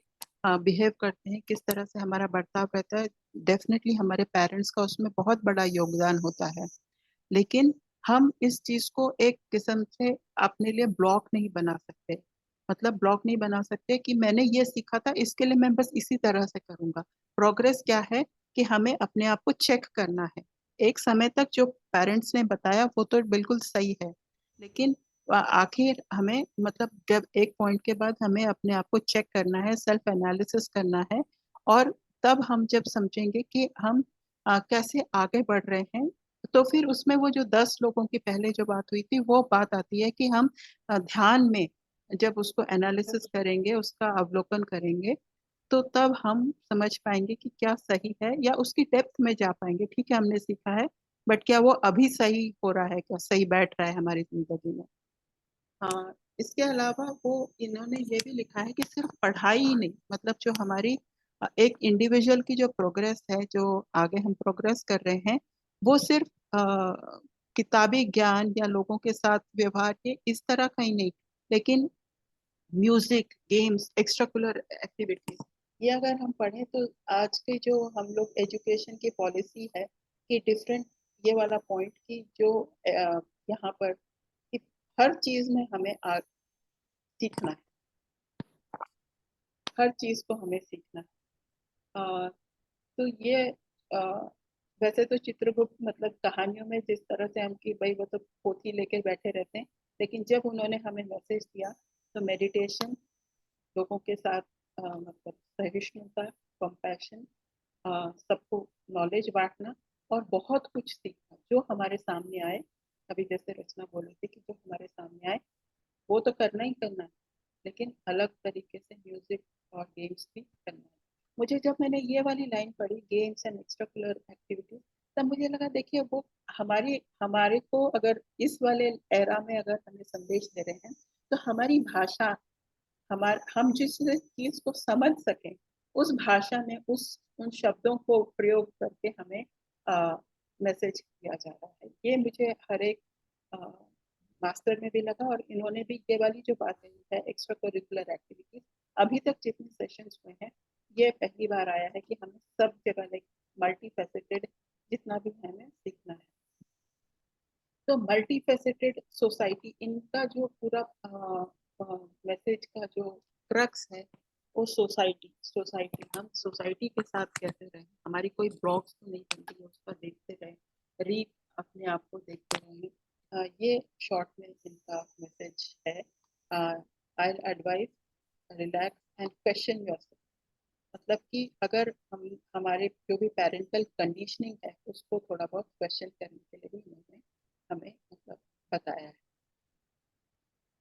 S1: बिहेव करते हैं, किस तरह से हमारा बर्ताव रहता है, डेफिनेटली हमारे पेरेंट्स का उसमें बहुत बड़ा योगदान होता है। लेकिन हम इस चीज को एक किस्म से अपने लिए ब्लॉक नहीं बना सकते। मतलब ब्लॉक नहीं बना सकते कि मैंने ये सीखा था इसके लिए मैं बस इसी तरह से करूंगा। प्रोग्रेस क्या है कि हमें अपने आप को चेक करना है। एक समय तक जो पेरेंट्स ने बताया वो तो बिल्कुल सही है, लेकिन आखिर हमें मतलब जब एक पॉइंट के बाद हमें अपने आप को चेक करना है, सेल्फ एनालिसिस करना है। और तब हम जब समझेंगे कि हम कैसे आगे बढ़ रहे हैं, तो फिर उसमें वो जो 10 लोगों की पहले जो बात हुई थी वो बात आती है कि हम ध्यान में जब उसको एनालिसिस करेंगे, उसका अवलोकन करेंगे, तो तब हम समझ पाएंगे कि क्या सही है, या उसकी डेप्थ में जा पाएंगे। ठीक है, हमने सीखा है, बट क्या वो अभी सही हो रहा है, क्या सही बैठ रहा है हमारी जिंदगी में। हाँ, इसके अलावा वो इन्होंने ये भी लिखा है कि सिर्फ पढ़ाई ही नहीं, मतलब जो हमारी एक इंडिविजुअल की जो प्रोग्रेस है, जो आगे हम प्रोग्रेस कर रहे हैं, वो सिर्फ किताबी ज्ञान या लोगों के साथ व्यवहार के इस तरह का ही नहीं, लेकिन म्यूजिक, गेम्स, एक्स्ट्रा एक्टिविटीज, ये अगर हम पढ़ें तो आज के जो हम लोग एजुकेशन की पॉलिसी है कि डिफरेंट, ये वाला पॉइंट की जो यहाँ पर कि हर चीज में हमें सीखना है, हर चीज को हमें सीखना है। तो ये वैसे तो चित्रगुप्त मतलब कहानियों में जिस तरह से हम कि भाई वो तो पोथी लेके बैठे रहते हैं, लेकिन जब उन्होंने हमें मैसेज दिया तो मेडिटेशन, लोगों के साथ मतलब सहिष्णुता, कंपैशन, सबको नॉलेज बांटना, और बहुत कुछ सीखना जो हमारे सामने आए। अभी जैसे रचना बोल रही थी कि जो हमारे सामने आए वो तो करना ही करना है, लेकिन अलग तरीके से म्यूजिक और गेम्स भी करना है। मुझे जब मैंने ये वाली लाइन पढ़ी, गेम्स एंड एक्स्ट्रा एक्टिविटीज, तब मुझे लगा देखिए वो हमारी हमारे को अगर इस वाले एरा में अगर हमें संदेश दे रहे हैं, तो हमारी भाषा, हम जिस चीज को समझ सकें उस भाषा में उस उन शब्दों को प्रयोग करके हमें मैसेज किया जा रहा है। ये मुझे हर एक मास्टर में भी लगा, और इन्होंने भी ये वाली जो बात कही है एक्स्ट्रा करिकुलर एक्टिविटीज, अभी तक जितने सेशंस हुए हैं ये पहली बार आया है कि हमें सब जगह लाइक मल्टी फैसेटेड जितना भी है हमें सीखना है। तो मल्टी फैसेटेड सोसाइटी, इनका जो पूरा मैसेज का जो क्रक्स है वो सोसाइटी। सोसाइटी, हम सोसाइटी के साथ कैसे रहें, हमारी कोई ब्लॉग्स तो नहीं बनती है, उसका देखते रहें, रीड अपने आप को देखते रहें। ये शॉर्ट में इनका मैसेज है। I advise relax and question yourself. मतलब कि अगर हम हमारे जो भी पेरेंटल कंडीशनिंग है उसको थोड़ा बहुत क्वेश्चन करने के लिए भी उन्होंने हमें मतलब बताया है।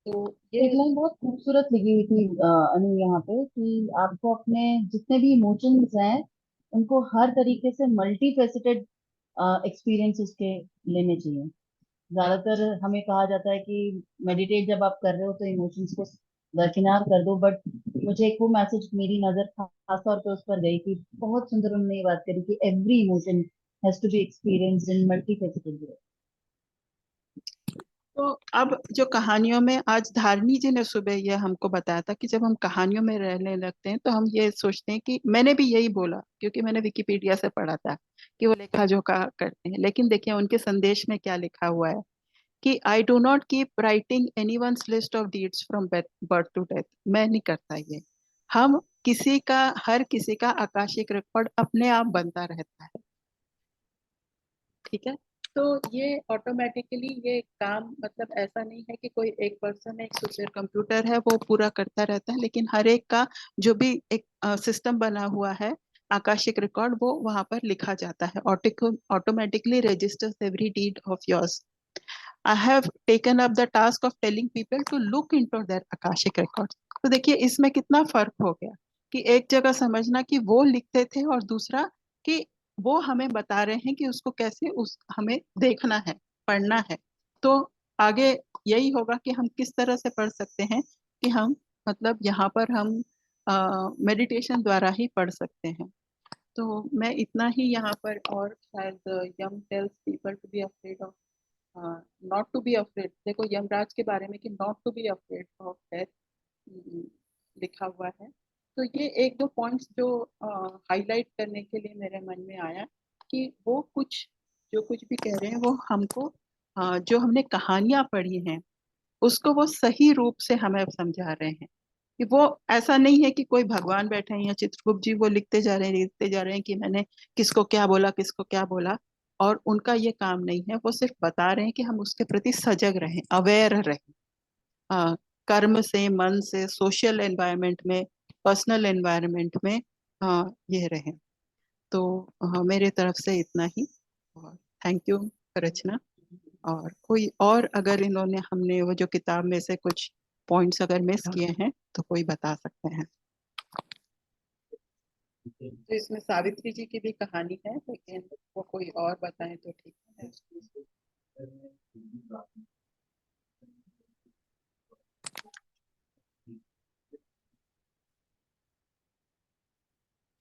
S1: तो ये
S2: एक लाइन बहुत खूबसूरत लिखी हुई थी अनु यहाँ पे, कि आपको अपने जितने भी इमोशंस हैं उनको हर तरीके से मल्टी फेसेटेड एक्सपीरियंस उसके लेने चाहिए। ज्यादातर हमें कहा जाता है कि मेडिटेट जब आप कर रहे हो तो इमोशंस को दरकिनार कर दो, बट मुझे एक वो मैसेज मेरी नजर खास तौर पे उस पर गई कि बहुत सुंदर उन्होंने ये बात करी कि every emotion has to be experienced in multifaceted way.
S1: तो अब जो कहानियों में, आज धारनी जी ने सुबह ये हमको बताया था कि जब हम कहानियों में रहने लगते हैं तो हम ये सोचते हैं कि, मैंने भी यही बोला क्योंकि मैंने विकिपीडिया से पढ़ा था कि वो लेखा जोखा करते हैं, लेकिन देखिए उनके संदेश में क्या लिखा हुआ है कि I do not keep writing anyone's list of deeds from birth to death. मैं नहीं करता ये। हम किसी का, हर किसी का आकाशिक रिकॉर्ड अपने आप बनता रहता है। ठीक है। तो ये ऑटोमेटिकली ये काम, मतलब ऐसा नहीं है कि कोई एक पर्सन, एक सुपर कंप्यूटर है वो पूरा करता रहता है, लेकिन हर एक का जो भी एक सिस्टम बना हुआ है, आकाशिक रिकॉर्ड, वो वहां पर लिखा जाता है। Automatically registers every deed of yours. I have taken up the task of telling people to look into their Akashic records. तो देखिए इसमें कितना फर्क हो गया कि एक जगह समझना कि वो लिखते थे, और दूसरा कि वो हमें बता रहे हैं कि उसको कैसे उस हमें देखना है, पढ़ना है। तो आगे यही होगा कि हम किस तरह से पढ़ सकते हैं कि हम, मतलब यहाँ पर हम मेडिटेशन द्वारा ही पढ़ सकते हैं। तो मैं इतना ही यहाँ पर, और शायद Yama tells people to be afraid of, not to be afraid, देखो यमराज के बारे में कि not to be afraid of death लिखा हुआ है। तो ये एक दो पॉइंट्स जो हाईलाइट करने के लिए मेरे मन में आया कि वो कुछ, जो कुछ भी कह रहे हैं वो हमको, जो हमने कहानियां पढ़ी हैं उसको वो सही रूप से हमें समझा रहे हैं। कि वो ऐसा नहीं है कि कोई भगवान बैठे हैं या चित्रगुप्त जी वो लिखते जा रहे हैं कि मैंने किसको क्या बोला, किसको क्या बोला, और उनका ये काम नहीं है। वो सिर्फ बता रहे हैं कि हम उसके प्रति सजग रहें, अवेयर रहें, अ, कर्म से, मन से, सोशल एनवायरनमेंट में, पर्सनल एनवायरनमेंट में ये रहें। तो मेरे तरफ से इतना ही, और थैंक यू रचना। और कोई और अगर इन्होंने, हमने वो जो किताब में से कुछ पॉइंट्स अगर मिस किए हैं तो कोई बता सकते हैं। तो इसमें सावित्री जी की भी कहानी है, लेकिन वो कोई और बताएं तो ठीक है।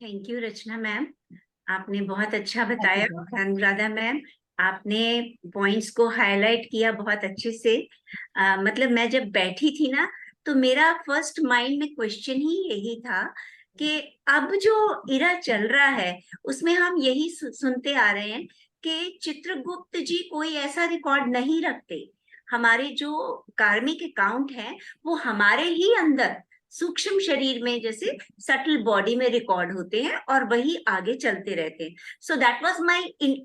S3: थैंक यू रचना मैम, आपने बहुत अच्छा बताया।
S2: Thank you.
S3: अनुराधा मैम, आपने पॉइंट्स को हाईलाइट किया बहुत अच्छे से। मतलब मैं जब बैठी थी ना, तो मेरा फर्स्ट माइंड में क्वेश्चन ही यही था कि अब जो इरा चल रहा है उसमें हम यही सुनते आ रहे हैं कि चित्रगुप्त जी कोई ऐसा रिकॉर्ड नहीं रखते। हमारे जो कार्मिक अकाउंट है वो हमारे ही अंदर सूक्ष्म शरीर में, जैसे सटल बॉडी में रिकॉर्ड होते हैं और वही आगे चलते रहते हैं। So that was my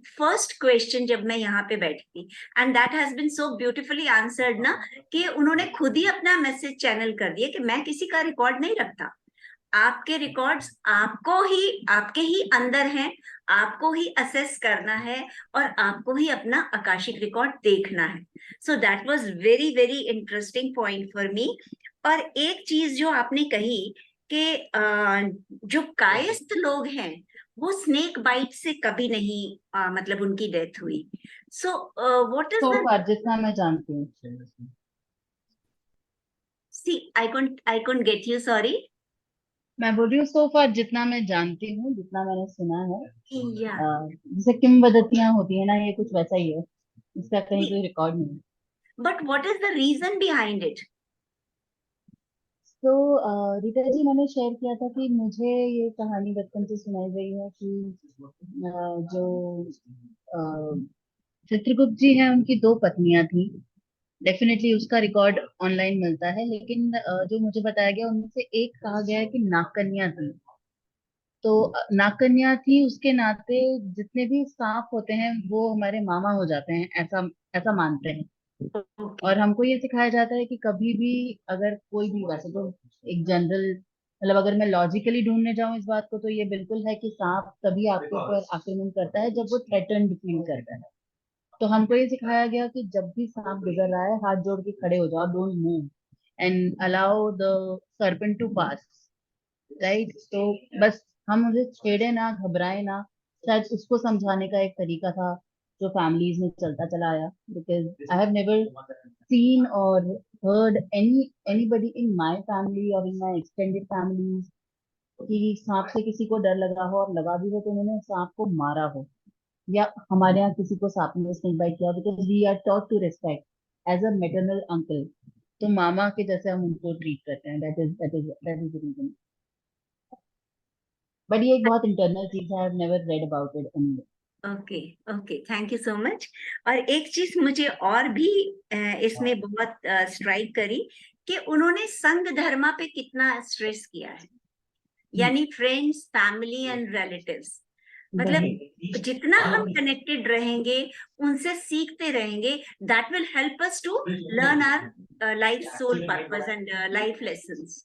S3: first question जब मैं यहाँ पे बैठी थी, and that has been so beautifully answered ना, कि उन्होंने खुद ही अपना मैसेज चैनल कर दिया कि मैं किसी का रिकॉर्ड नहीं रखता। आपके रिकॉर्ड्स आपके ही अंदर हैं, आपको ही असेस करना है और आपको ही अपना आकाशिक रिकॉर्ड देखना है। सो that was very very interesting point for me. और एक चीज जो आपने कही कि जो कायस्थ लोग हैं वो स्नेक बाइट से कभी नहीं मतलब उनकी डेथ हुई। सो व्हाट इज
S2: तो
S3: द,
S2: फar जितना मैं जानती हूँ।
S3: See I can't get you, sorry.
S2: मैं बोल रही हूँ सो फार जितना मैं जानती हूँ, जितना मैंने सुना है,
S3: या
S2: जैसे किंवदंतियां होती है ना, ये कुछ वैसा ही है। इसका कहीं कोई रिकॉर्ड नहीं है।
S3: But what is the reason behind it?
S2: तो रीता जी, मैंने शेयर किया था कि मुझे ये कहानी बचपन से सुनाई गई है कि जो चित्रगुप्त जी हैं, उनकी दो पत्नियां थी। डेफिनेटली उसका रिकॉर्ड ऑनलाइन मिलता है, लेकिन जो मुझे बताया गया उनमें से एक कहा गया है कि नागकन्या थी। तो नागकन्या थी, उसके नाते जितने भी सांप होते हैं वो हमारे मामा हो जाते हैं, ऐसा ऐसा मानते हैं।
S3: ओके।
S2: और हमको ये सिखाया जाता है कि कभी भी अगर कोई भी, वैसे तो एक जनरल, मतलब अगर मैं लॉजिकली ढूंढने जाऊं इस बात को, तो ये बिल्कुल है कि सांप तभी आपके ऊपर आक्रमण करता है जब वो थ्रेटन्ड फील करता है। तो हमको ये सिखाया गया कि जब भी सांप गुजर रहा है, हाथ जोड़ के खड़े हो जाओ, don't move and allow the serpent to pass, right. तो बस हम उसे छेड़े ना, घबराए ना। शायद उसको समझाने का एक तरीका था जो फैमिलीज में चलता चला आया, because I have never seen or heard anybody in my family or in my extended families कि सांप से किसी को डर लगा हो, और लगा भी हो तो उन्होंने सांप को मारा हो, या हमारे यहाँ किसी को सांप ने स्नेक बाइट किया, because we are taught to respect as a maternal uncle. तो मामा के जैसे हम उनको ट्रीट करते हैं, that is the reason. But ये एक बहुत इंटरनल चीज है, I have never read about it anyway.
S3: Okay. Okay, thank you so much. और एक चीज मुझे और भी इसमें बहुत स्ट्राइक करी कि उन्होंने संघ धर्म पे कितना स्ट्रेस किया है, यानी फ्रेंड्स, फैमिली एंड रिलेटिव्स। मतलब जितना हम कनेक्टेड रहेंगे, उनसे सीखते रहेंगे, that will help us to learn our life soul purpose and life lessons.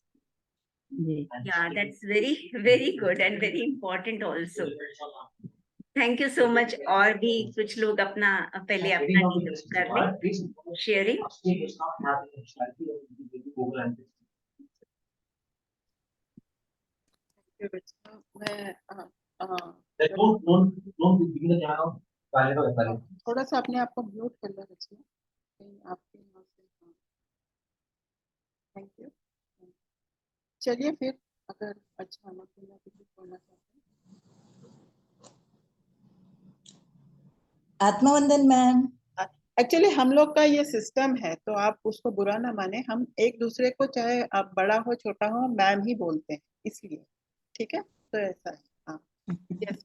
S3: Yeah, that's very, very good and very important also. Thank you so much. और भी कुछ लोग अपना पहले अपना डिस्कस कर ले शेयरिंग।
S1: मैं थोड़ा सा अपने आप को म्यूट कर लो रचना, आपके यहाँ से। Thank you. चलिए फिर, अगर अच्छा मतलब कुछ बोलना चाहते हैं।
S4: आत्मवंदन मैम।
S1: एक्चुअली हम लोग का ये सिस्टम है, तो आप उसको बुरा ना माने, हम एक दूसरे को चाहे आप बड़ा हो छोटा हो मैम ही बोलते हैं, इसलिए। ठीक है, तो ऐसा है। हाँ, यस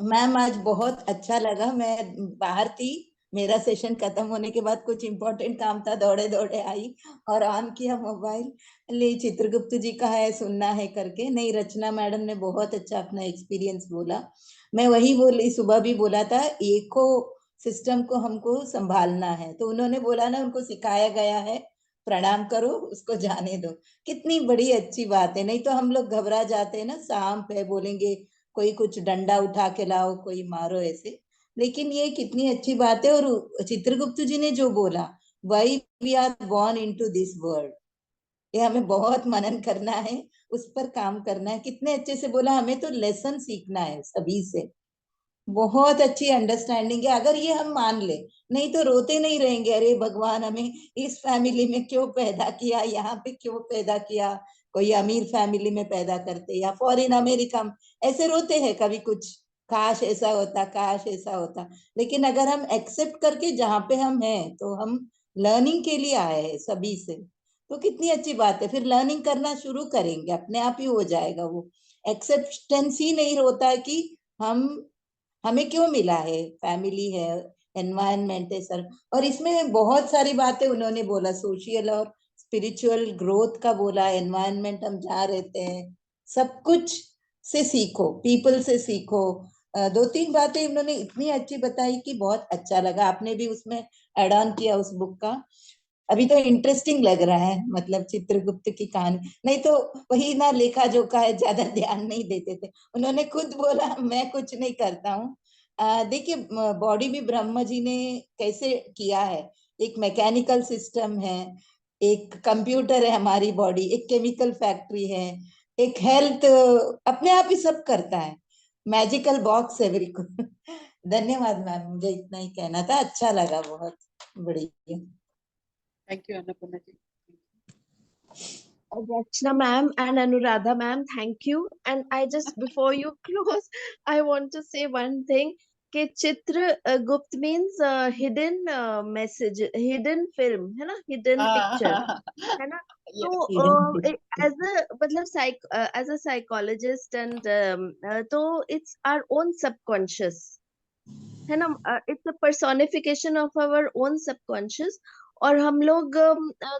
S4: मैम, आज बहुत अच्छा लगा। मैं बाहर थी, मेरा सेशन खत्म होने के बाद कुछ इम्पोर्टेंट काम था, दौड़े दौड़े आई और ऑन किया मोबाइल। ले चित्रगुप्त जी का है, सुनना है करके। नहीं, रचना मैडम ने बहुत अच्छा अपना एक्सपीरियंस बोला। मैं वही बोली, सुबह भी बोला था, एको सिस्टम को हमको संभालना है। तो उन्होंने बोला ना, उनको सिखाया गया है, प्रणाम करो, उसको जाने दो। कितनी बड़ी अच्छी बात है। नहीं तो हम लोग घबरा जाते हैं ना, सांप है बोलेंगे, कोई कुछ डंडा उठा के लाओ, कोई मारो, ऐसे। लेकिन ये कितनी अच्छी बात है। और चित्रगुप्त जी ने जो बोला, why we are born into this world, ये हमें बहुत मनन करना है, उस पर काम करना है। कितने अच्छे से बोला, हमें तो लेसन सीखना है सभी से। बहुत अच्छी अंडरस्टैंडिंग है, अगर ये हम मान ले। नहीं तो रोते नहीं रहेंगे, अरे भगवान हमें इस फैमिली में क्यों पैदा किया, यहाँ पे क्यों पैदा किया। कोई अमीर फैमिली में पैदा करते या फॉरेन अमेरिका में, ऐसे रोते हैं कभी कुछ, काश ऐसा होता, काश ऐसा होता। लेकिन अगर हम एक्सेप्ट करके जहाँ पे हम हैं, तो हम लर्निंग के लिए आए हैं सभी से। तो कितनी अच्छी बात है, फिर लर्निंग करना शुरू करेंगे, अपने आप ही हो जाएगा वो। एक्सेप्टेंस ही नहीं होता है कि हम हमें क्यों मिला है, फैमिली है, एनवायरनमेंट है सर। और इसमें बहुत सारी बातें उन्होंने बोला, सोशल और स्पिरिचुअल ग्रोथ का बोला, एनवायरनमेंट हम जहाँ रहते हैं, सब कुछ से सीखो, पीपल से सीखो। दो तीन बातें उन्होंने इतनी अच्छी बताई कि बहुत अच्छा लगा। आपने भी उसमें एड ऑन किया उस बुक का। अभी तो इंटरेस्टिंग लग रहा है, मतलब चित्रगुप्त की कहानी। नहीं तो वही ना, लेखा जोखा है, ज्यादा ध्यान नहीं देते थे। उन्होंने खुद बोला, मैं कुछ नहीं करता हूँ। देखिए, बॉडी भी ब्रह्मा जी ने कैसे किया है। एक मैकेनिकल सिस्टम है, एक कंप्यूटर है हमारी बॉडी, एक केमिकल फैक्ट्री है, एक हेल्थ, अपने आप ही सब करता है। मैजिकल बॉक्स है बिल्कुल। धन्यवाद मैम, मुझे इतना ही कहना था। अच्छा लगा, बहुत बढ़िया।
S1: Thank you Annapurna ji.
S5: Rachna ma'am and Anuradha ma'am, thank you. And I just, before you close, I want to say one thing. कि चित्र गुप्त means hidden message, hidden film, है ना, hidden picture, है ना। तो
S4: Feeling.
S5: as a psychologist and तो it's our own subconscious है ना, it's a personification of our own subconscious. और हम लोग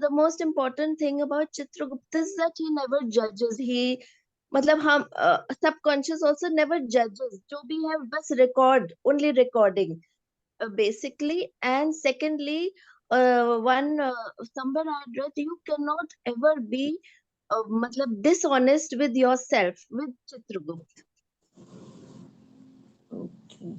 S5: the most important thing about Chitragupta is that he never judges. He मतलब हम subconscious also never judges, जो भी है बस record, only recording basically. And secondly, somewhere I read you cannot ever be मतलब dishonest with yourself with Chitragupta.
S4: Okay.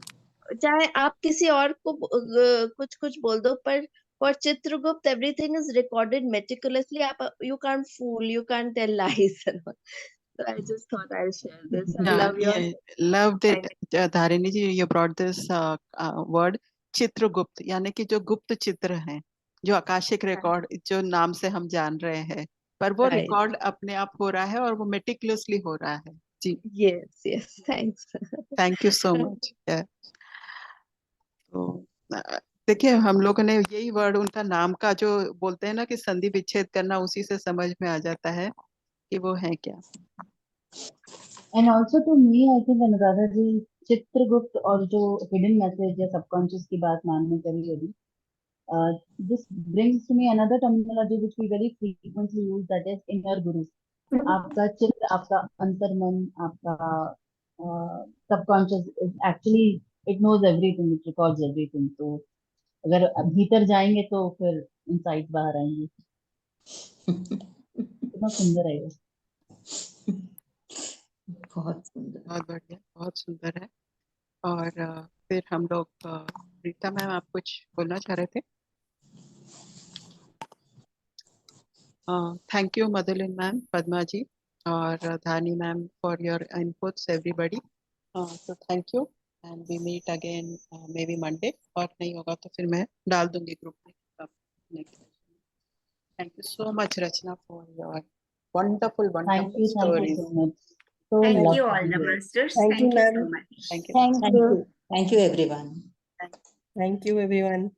S5: चाहे आप किसी और को कुछ कुछ बोल दो, पर for Chitragupta everything is recorded meticulously. You can't fool, you can't tell lies and all. So I just thought I'll share this. I love your
S1: loved it, Dharini ji. You brought this word Chitragupta, यानी कि जो गुप्त चित्र हैं, जो आकाशिक रिकॉर्ड जो नाम से हम जान रहे हैं, पर वो रिकॉर्ड अपने आप हो रहा है और वो मेटिकुलसली हो रहा है. जी.
S5: yes thanks.
S1: Thank you so much. तो देखिए, हम लोगों ने यही वर्ड, उनका नाम का जो बोलते हैं ना कि संधि विच्छेद करना, उसी से समझ में आ जाता है कि वो है क्या.
S2: And also to me, I think Anuradha जी, चित्रगुप्त और जो hidden message या subconscious की बात मानने करी अभी, this brings to me another terminology which we very frequently use, that is inner guru. आपका चित्र, आपका अंतर्मन, आपका subconscious is actually, it knows everything, it records everything. तो अगर भीतर जाएंगे तो फिर insight बाहर आएंगे. कितना सुंदर है ये.
S4: बहुत सुंदर.
S1: बहुत बढ़िया, बहुत सुंदर है. और फिर हम लोग, रीता मैम आप कुछ बोलना चाह रहे थे? Thank you Madhulin ma'am, Padma ji और Dhani ma'am for your inputs everybody. So thank you and we meet again maybe Monday, और नहीं होगा तो फिर मैं डाल दूंगी ग्रुप में. Thank you so much Rachna for your wonderful
S2: Thank you
S1: stories.
S2: so much. So
S3: Thank you
S2: lovely.
S3: all the masters.
S5: Thank you,
S3: Thank you
S5: ma'am.
S3: so much.
S1: Thank you.
S2: Thank
S4: Thank
S2: you.
S4: you. Thank you everyone.
S5: Thank you everyone.